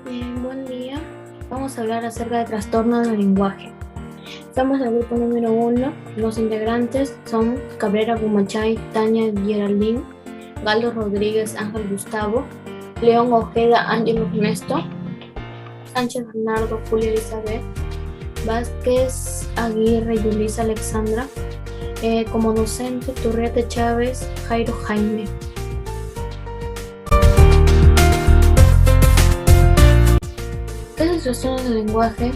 Buen día. Vamos a hablar acerca de trastorno del lenguaje. Estamos en el grupo número 1. Los integrantes son Cabrera Gumachay, Tania Geraldine, Galo Rodríguez, Ángel Gustavo, León Ojeda, Ángel Ernesto, Sánchez Bernardo, Julia Elizabeth, Vázquez Aguirre, Yulisa Alexandra. Como docente, Turriete Chávez, Jairo Jaime. ¿Qué es el trastorno del lenguaje?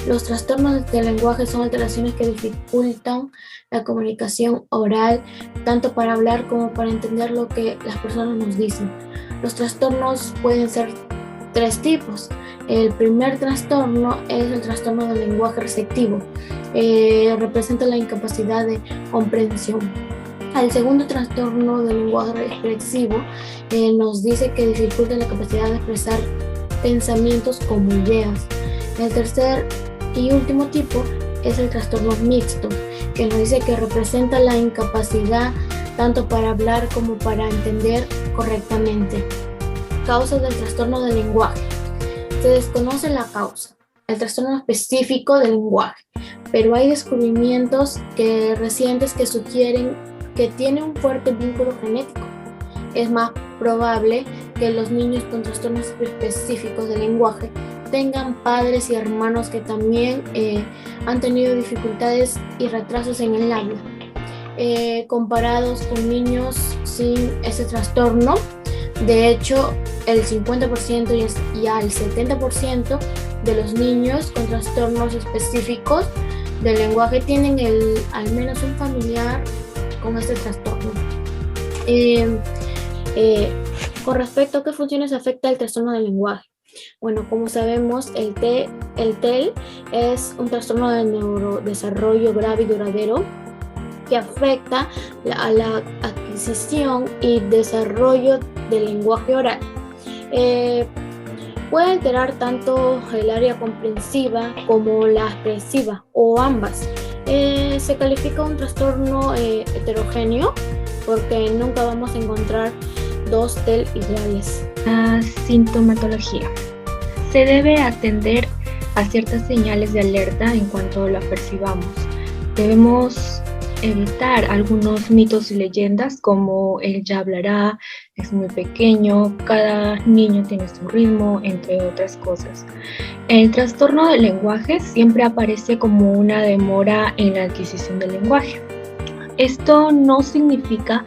Los trastornos del lenguaje son alteraciones que dificultan la comunicación oral, tanto para hablar como para entender lo que las personas nos dicen. Los trastornos pueden ser tres tipos. El primer trastorno es el trastorno del lenguaje receptivo. Representa la incapacidad de comprensión. El segundo trastorno del lenguaje expresivo nos dice que dificulta la capacidad de expresar pensamientos como ideas. El tercer y último tipo es el trastorno mixto, que nos dice que representa la incapacidad tanto para hablar como para entender correctamente. Causas del trastorno del lenguaje. Se desconoce la causa, el trastorno específico del lenguaje, pero hay descubrimientos recientes que sugieren que tiene un fuerte vínculo genético. Es más probable que los niños con trastornos específicos del lenguaje tengan padres y hermanos que también han tenido dificultades y retrasos en el habla, comparados con niños sin ese trastorno. De hecho, el 50% y al 70% de los niños con trastornos específicos del lenguaje tienen al menos un familiar con este trastorno. Con respecto a qué funciones afecta el trastorno del lenguaje. Bueno, como sabemos, el TEL es un trastorno de neurodesarrollo grave y duradero que afecta a la adquisición y desarrollo del lenguaje oral. Puede alterar tanto el área comprensiva como la expresiva o ambas. Se califica un trastorno heterogéneo porque nunca vamos a encontrar dos TEL iguales. La sintomatología. Se debe atender a ciertas señales de alerta en cuanto la percibamos. Debemos evitar algunos mitos y leyendas como el ya hablará, es muy pequeño, cada niño tiene su ritmo, entre otras cosas. El trastorno del lenguaje siempre aparece como una demora en la adquisición del lenguaje. Esto no significa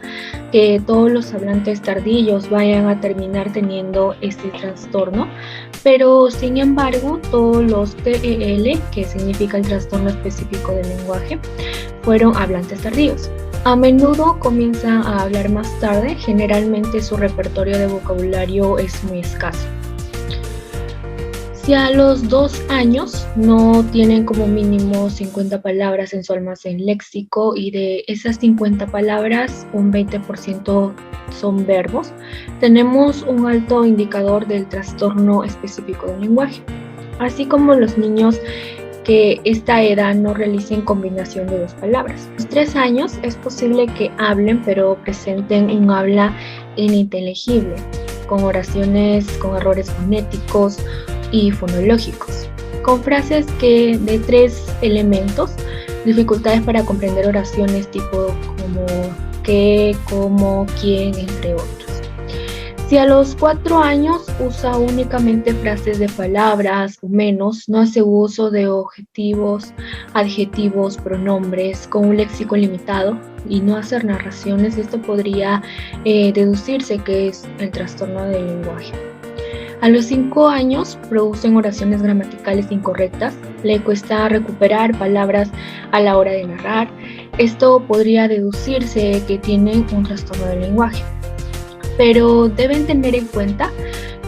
que todos los hablantes tardíos vayan a terminar teniendo este trastorno, pero sin embargo todos los TEL, que significa el trastorno específico del lenguaje, fueron hablantes tardíos. A menudo comienzan a hablar más tarde, generalmente su repertorio de vocabulario es muy escaso. Si a los 2 años no tienen como mínimo 50 palabras en su almacén léxico y de esas 50 palabras un 20% son verbos, tenemos un alto indicador del trastorno específico del lenguaje. Así como los niños que esta edad no realicen combinación de 2 palabras. A los 3 años es posible que hablen pero presenten un habla ininteligible, con oraciones con errores fonéticos y fonológicos, con frases que de 3 elementos, dificultades para comprender oraciones tipo como qué, cómo, quién, entre otros. Si a los 4 años usa únicamente frases de palabras o menos, no hace uso de objetivos, adjetivos, pronombres, con un léxico limitado y no hacer narraciones, esto podría deducirse que es el trastorno del lenguaje. A los 5 años producen oraciones gramaticales incorrectas, le cuesta recuperar palabras a la hora de narrar. Esto podría deducirse que tienen un trastorno del lenguaje. Pero deben tener en cuenta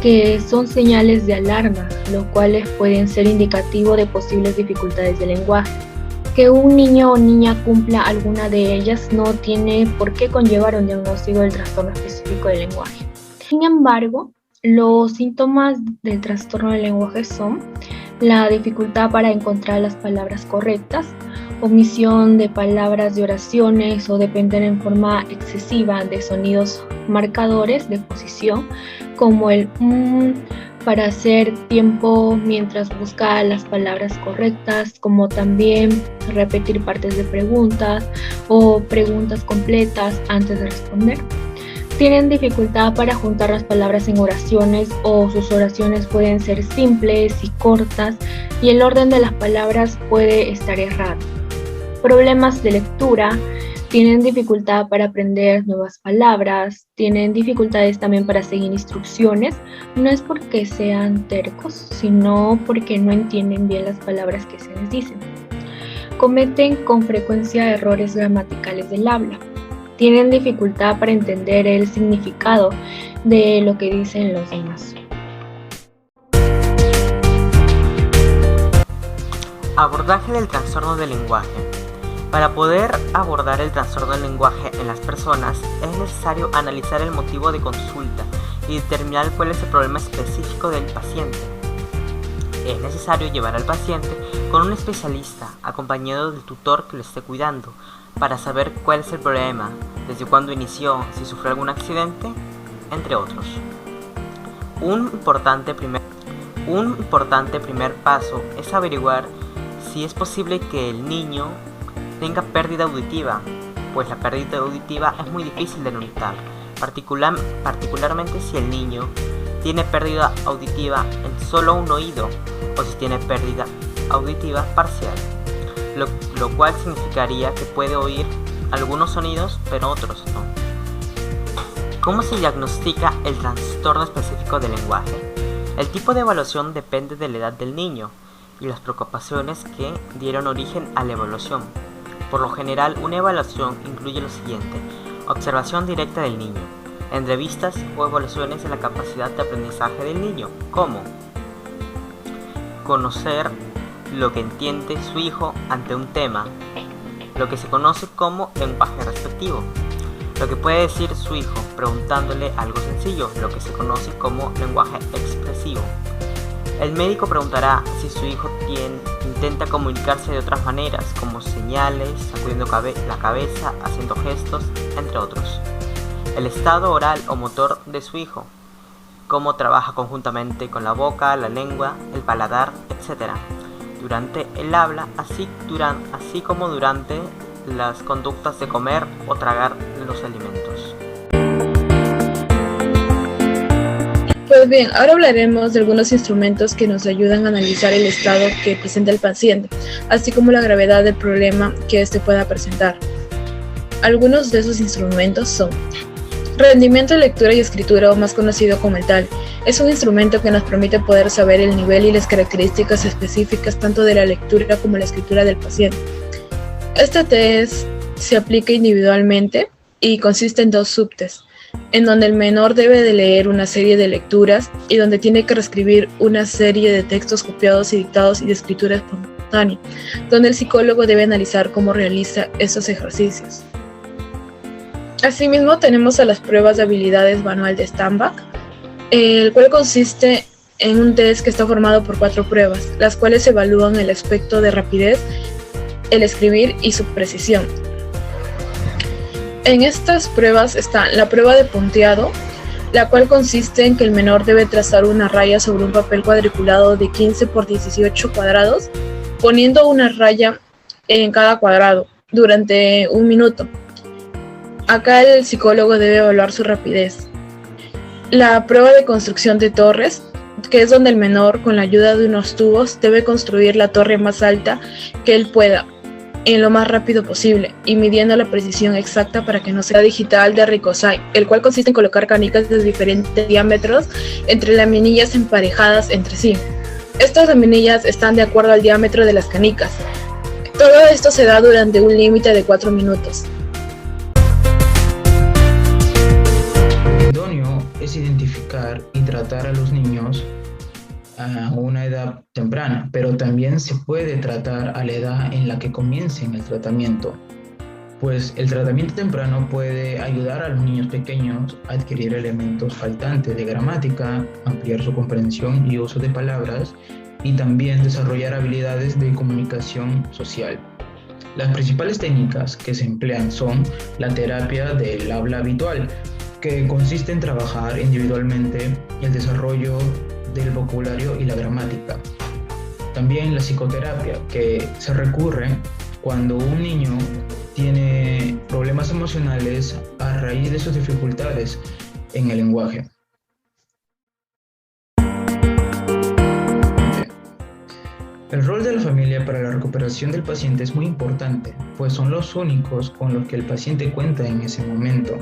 que son señales de alarma, los cuales pueden ser indicativo de posibles dificultades de lenguaje. Que un niño o niña cumpla alguna de ellas no tiene por qué conllevar un diagnóstico del trastorno específico del lenguaje. Sin embargo, los síntomas del trastorno del lenguaje son la dificultad para encontrar las palabras correctas, omisión de palabras de oraciones o depender en forma excesiva de sonidos marcadores de posición como el para hacer tiempo mientras busca las palabras correctas, como también repetir partes de preguntas o preguntas completas antes de responder. Tienen dificultad para juntar las palabras en oraciones o sus oraciones pueden ser simples y cortas y el orden de las palabras puede estar errado. Problemas de lectura. Tienen dificultad para aprender nuevas palabras, tienen dificultades también para seguir instrucciones. No es porque sean tercos, sino porque no entienden bien las palabras que se les dicen. Cometen con frecuencia errores gramaticales del habla. Tienen dificultad para entender el significado de lo que dicen los demás. Abordaje del trastorno del lenguaje. Para poder abordar el trastorno del lenguaje en las personas, es necesario analizar el motivo de consulta y determinar cuál es el problema específico del paciente. Es necesario llevar al paciente con un especialista, acompañado del tutor que lo esté cuidando, para saber cuál es el problema, desde cuándo inició, si sufrió algún accidente, entre otros. Un importante primer paso es averiguar si es posible que el niño tenga pérdida auditiva, pues la pérdida auditiva es muy difícil de notar, particularmente si el niño tiene pérdida auditiva en solo un oído o si tiene pérdida auditiva parcial, lo cual significaría que puede oír algunos sonidos pero otros no. ¿Cómo se diagnostica el trastorno específico del lenguaje? El tipo de evaluación depende de la edad del niño y las preocupaciones que dieron origen a la evaluación. Por lo general, una evaluación incluye lo siguiente: observación directa del niño, entrevistas o evaluaciones de la capacidad de aprendizaje del niño, como conocer lo que entiende su hijo ante un tema, lo que se conoce como lenguaje receptivo, lo que puede decir su hijo preguntándole algo sencillo, lo que se conoce como lenguaje expresivo. El médico preguntará si su hijo intenta comunicarse de otras maneras, como señales, sacudiendo la cabeza, haciendo gestos, entre otros. El estado oral o motor de su hijo, cómo trabaja conjuntamente con la boca, la lengua, el paladar, etc. Durante el habla, así como durante las conductas de comer o tragar los alimentos. Pues bien, ahora hablaremos de algunos instrumentos que nos ayudan a analizar el estado que presenta el paciente, así como la gravedad del problema que éste pueda presentar. Algunos de esos instrumentos son rendimiento de lectura y escritura, o más conocido como el TAL. Es un instrumento que nos permite poder saber el nivel y las características específicas tanto de la lectura como la escritura del paciente. Este test se aplica individualmente y consiste en 2 subtests, en donde el menor debe de leer una serie de lecturas y donde tiene que reescribir una serie de textos copiados y dictados y de escritura espontánea, donde el psicólogo debe analizar cómo realiza esos ejercicios. Asimismo, tenemos a las pruebas de habilidades manual de Stambach, el cual consiste en un test que está formado por 4 pruebas, las cuales evalúan el aspecto de rapidez, el escribir y su precisión. En estas pruebas está la prueba de punteado, la cual consiste en que el menor debe trazar una raya sobre un papel cuadriculado de 15 por 18 cuadrados, poniendo una raya en cada cuadrado durante 1 minuto. Acá el psicólogo debe evaluar su rapidez. La prueba de construcción de torres, que es donde el menor, con la ayuda de unos tubos, debe construir la torre más alta que él pueda, en lo más rápido posible, y midiendo la precisión exacta para que no sea digital de Ricochet, el cual consiste en colocar canicas de diferentes diámetros entre laminillas emparejadas entre sí. Estas laminillas están de acuerdo al diámetro de las canicas. Todo esto se da durante un límite de 4 minutos. Idóneo es identificar y tratar a los niños a una edad temprana, pero también se puede tratar a la edad en la que comiencen el tratamiento, pues el tratamiento temprano puede ayudar a los niños pequeños a adquirir elementos faltantes de gramática, ampliar su comprensión y uso de palabras y también desarrollar habilidades de comunicación social. Las principales técnicas que se emplean son la terapia del habla habitual, que consiste en trabajar individualmente el desarrollo del vocabulario y la gramática. También la psicoterapia, que se recurre cuando un niño tiene problemas emocionales a raíz de sus dificultades en el lenguaje. El rol de la familia para la recuperación del paciente es muy importante, pues son los únicos con los que el paciente cuenta en ese momento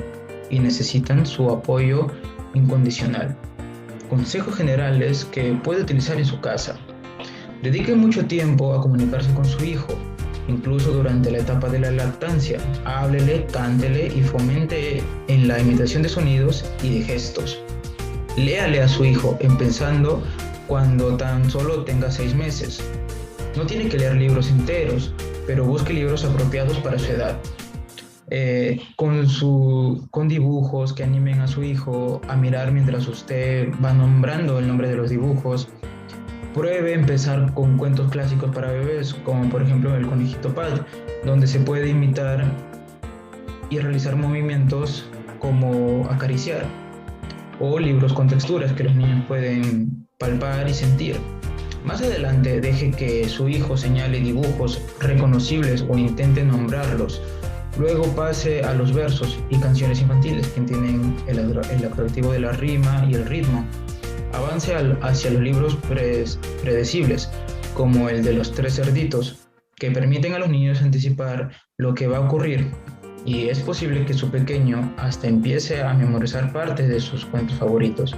y necesitan su apoyo incondicional. Consejos generales que puede utilizar en su casa. Dedique mucho tiempo a comunicarse con su hijo, incluso durante la etapa de la lactancia. Háblele, cántele y fomente en la imitación de sonidos y de gestos. Léale a su hijo, empezando cuando tan solo tenga 6 meses. No tiene que leer libros enteros, pero busque libros apropiados para su edad. Con dibujos que animen a su hijo a mirar mientras usted va nombrando el nombre de los dibujos. Pruebe empezar con cuentos clásicos para bebés, como por ejemplo El Conejito Pad, donde se puede imitar y realizar movimientos como acariciar, o libros con texturas que los niños pueden palpar y sentir. Más adelante, deje que su hijo señale dibujos reconocibles o intente nombrarlos. Luego pase a los versos y canciones infantiles que tienen el atractivo de la rima y el ritmo. Avance hacia los libros predecibles, como el de Los Tres Cerditos, que permiten a los niños anticipar lo que va a ocurrir, y es posible que su pequeño hasta empiece a memorizar partes de sus cuentos favoritos.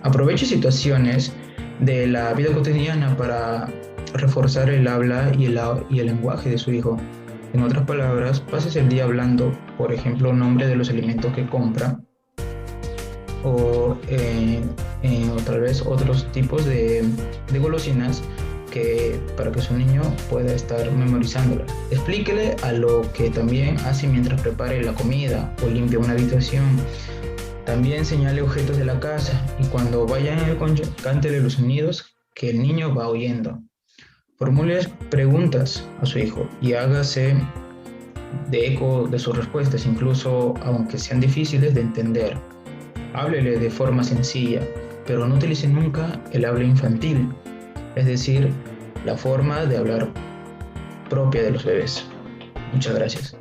Aproveche situaciones de la vida cotidiana para reforzar el habla y el lenguaje de su hijo. En otras palabras, pase el día hablando, por ejemplo, nombre de los alimentos que compra, o tal vez otros tipos de golosinas para que su niño pueda estar memorizándolas. Explíquele a lo que también hace mientras prepare la comida o limpia una habitación. También señale objetos de la casa y cuando vayan en el coche, cántele los sonidos que el niño va oyendo. Formule preguntas a su hijo y hágase de eco de sus respuestas, incluso aunque sean difíciles de entender. Háblele de forma sencilla, pero no utilice nunca el habla infantil, es decir, la forma de hablar propia de los bebés. Muchas gracias.